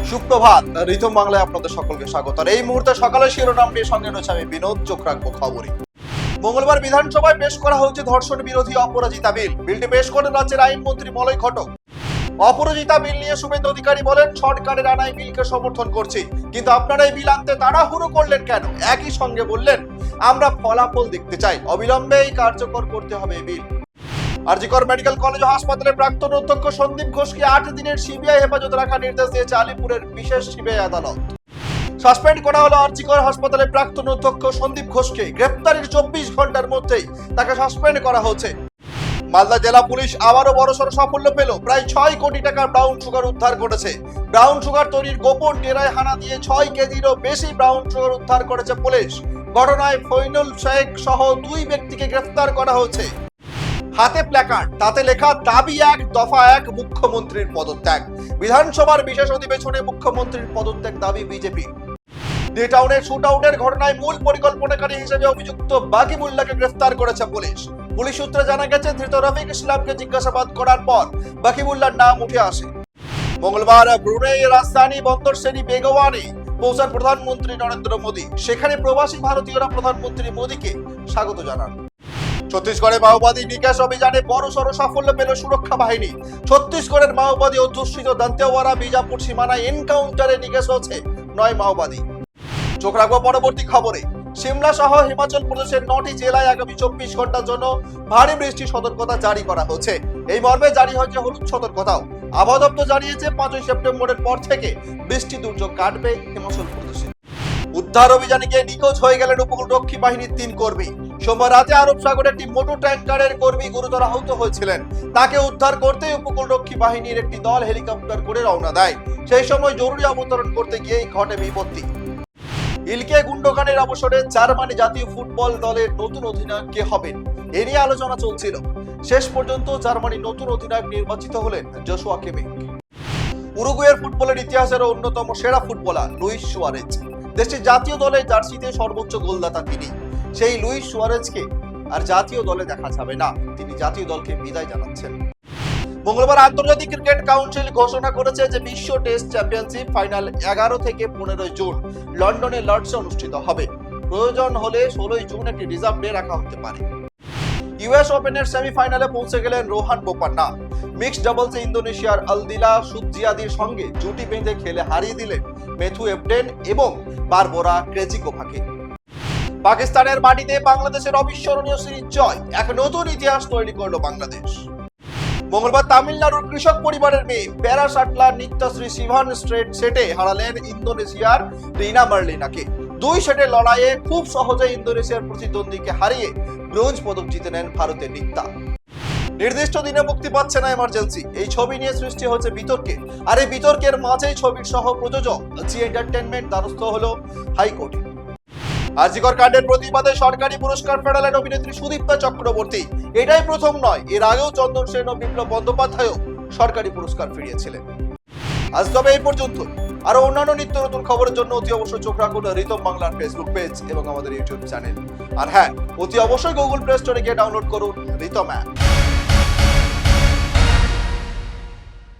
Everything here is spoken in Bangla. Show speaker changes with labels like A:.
A: সুপ্রভাত, রিতম বাংলায় আপনাদের সকলকে স্বাগত। আর এই মুহূর্তে সকালে শিরোনাম নিয়ে সঙ্গে রয়েছে আমি বিনোদ। চোখ রাখবো খবরে। মঙ্গলবার বিধানসভায় পেশ করা হয়েছে ধর্ষণ বিরোধী অপরাজিতা বিল। বিলটি পেশ করেন রাজ্যের আইনমন্ত্রী মলয় ঘটক। অপরাজিতা বিল নিয়ে শুভেন্দু অধিকারী বলেন, সরকারের আনা এই বিলকে সমর্থন করছি, কিন্তু আপনারা এই বিল আনতে তাড়াহুড়ো করলেন কেন? একই সঙ্গে বললেন, আমরা ফলাফল দেখতে চাই, অবিলম্বে কার্যকর করতে হবে এই বিল। আরজিকর মেডিকেল কলেজ ও হাসপাতালে প্রাক্তন অধ্যক্ষ সন্দীপ ঘোষকে 8 দিনের সিবিআই হেফাজতে রাখার নির্দেশ দিয়েছে আলিপুরের বিশেষ সিবিআই আদালত। সাসপেন্ড করা হলো আরজিকর হাসপাতালের প্রাক্তন অধ্যক্ষ সন্দীপ ঘোষকে। গ্রেপ্তারের 24 ঘন্টার মধ্যেই তাকে সাসপেন্ড করা হয়েছে। মালদা জেলা পুলিশ আবারও বড়সড় সাফল্য পেল। প্রায় 6 কোটি টাকার ব্রাউন সুগার উদ্ধার করেছে। ব্রাউন সুগার তৈরির গোপন ডেরায় হানা দিয়ে 6 কেজিরও বেশি ব্রাউন সুগার উদ্ধার করেছে পুলিশ। ঘটনায় ফৈনুল শেখ সহ 2 ব্যক্তিকে গ্রেফতার করা হয়েছে। হাতে প্ল্যাকার্ড, তাতে লেখা দাবি 1 দফা 1, মুখ্যমন্ত্রীর পদত্যাগ। বিধানসভার বিশেষ অধিবেশনে মুখ্যমন্ত্রীর পদত্যাগ দাবি বিজেপি। ডি টাউনের শুট আউটের ঘটনায় মূল পরিকল্পনাকারী হিসেবে অভিযুক্ত বাকিবুল্লাহকে গ্রেফতার করেছে পুলিশ। পুলিশ সূত্রে জানা গেছে, ধৃত রফিক ইসলামকে জিজ্ঞাসাবাদ করার পর বাকিবুল্লাহর নাম উঠে আসে। মঙ্গলবার ব্রুনেইয়ের রাজধানী বন্দর শেরি বেগওয়ানে পৌঁছান প্রধানমন্ত্রী নরেন্দ্র মোদী। সেখানে প্রবাসী ভারতীয়রা প্রধানমন্ত্রী মোদীকে স্বাগত জানান। ছত্তিশগড়ে মাওবাদী নিকাশ অভিযানে বড়সড় সাফল্য পেল সুরক্ষা বাহিনী। ছত্তিশগড়ের মাওবাদী অধ্যুষিত দান্তেওয়াড়া বিজাপুর সীমানায় এনকাউন্টারে নিকাশ হচ্ছে 9 মাওবাদী। চোখ রাখবো পরবর্তী খবরে। সিমলা সহ হিমাচল প্রদেশের 9টি জেলায় আগামী 24 ঘন্টার জন্য ভারী বৃষ্টির সতর্কতা জারি করা হয়েছে। এই মর্মে জারি হয়েছে হলুদ সতর্কতাও। আবহাওয়া দপ্তর জানিয়েছে, 5 সেপ্টেম্বরের পর থেকে বৃষ্টি দুর্যোগ কাটবে হিমাচল প্রদেশে। উদ্ধার অভিযানে গিয়ে নিখোঁজ হয়ে গেলেন উপকূলরক্ষী বাহিনীর 3 কর্মী। সোমবার রাতে আরব সাগরে একটি মোটর ট্যাঙ্কারের কর্মী গুরুতর আহত হয়েছিলেন। তাকে উদ্ধার করতে উপকূলরক্ষী বাহিনীর একটি দল হেলিকপ্টার করে রওনা দেয়। সেই সময় জরুরি অবতরণ করতে গিয়েই ঘটে বিপত্তি। ইলকে গুন্ডোগানের অবসরে জার্মানি জাতীয় ফুটবল দলের নতুন অধিনায়ক কে হবেন, এ নিয়ে আলোচনা চলছিল। শেষ পর্যন্ত জার্মানির নতুন অধিনায়ক নির্বাচিত হলেন জোশুয়া কিমিখ। উরুগুয়ের ফুটবলের ইতিহাসের অন্যতম সেরা ফুটবলার লুইস সুয়ারেজ। দেশটির জাতীয় দলের জার্সিতে সর্বোচ্চ গোলদাতা তিনি। সেই লুইস সুয়ারেজকে আর জাতীয় দলে দেখা যাবে না, তিনি জাতীয় দলকে বিদায় জানাচ্ছেন। মঙ্গলবার আন্তর্জাতিক ক্রিকেট কাউন্সিল ঘোষণা করেছে যে বিশ্ব টেস্ট চ্যাম্পিয়নশিপ ফাইনাল 11 থেকে 15 জুন লন্ডনে লর্ডসে অনুষ্ঠিত হবে। প্রয়োজন হলে 16 জুন একটি রিজার্ভ ডে রাখা হতে পারে। ইউএস ওপেনের সেমিফাইনালে পৌঁছে গেলেন রোহান বোপান্না। মিক্সড ডাবলসে ইন্দোনেশিয়ার আলদিলা সুজিয়াদির সঙ্গে জুটি বেঁধে খেলে হারিয়ে দিলেন মেথু এফডেন এবং বারবোরা ক্রেজিকোভাকে। পাকিস্তানের মাটিতে বাংলাদেশের অবিস্মরণীয় সিরিজ জয়, এক নতুন ইতিহাস তৈরি করলো বাংলাদেশ। মঙ্গলবার তামিলনাড়ুর কৃষক পরিবারের মেয়ে প্যারা শাটলার নিত্যাশ্রী শিভান স্ট্রেট সেটে হারালেন ইন্দোনেশিয়ার রিনা মার্লিনাকে। 2 সেটের লড়াইয়ে খুব সহজে ইন্দোনেশিয়ার প্রতিদ্বন্দ্বীকে হারিয়ে ব্রোঞ্জ পদক জিতে নেন ভারতের নিত্যা। নির্দিষ্ট দিনে মুক্তি পাচ্ছে না এমার্জেন্সি, এই ছবি নিয়ে সৃষ্টি হচ্ছে বিতর্কে। আর এই বিতর্কের মাঝেই ছবির সহ প্রযোজক জি এন্টারটেনমেন্ট দ্বারস্থ হলো হাইকোর্টে। আরজিকর কাণ্ডের প্রতিবাদে সরকারি পুরস্কার ফেরালেন অভিনেত্রী সুদীপ্তা চক্রবর্তী। এটাই প্রথম নয়, এর আগেও চন্দন সেন ও বিপ্লব বন্দ্যোপাধ্যায়ও সরকারি পুরস্কার ফিরিয়েছিলেন। আজ তবে এই পর্যন্ত। আরো অন্যান্য নিত্য নতুন খবরের জন্য অতি অবশ্যই চোখ রাখুন রিতম বাংলার ফেসবুক পেজ এবং আমাদের ইউটিউব চ্যানেল। আর হ্যাঁ, অতি অবশ্যই গুগল প্লে স্টোরে গিয়ে ডাউনলোড করুন রিতম অ্যাপ।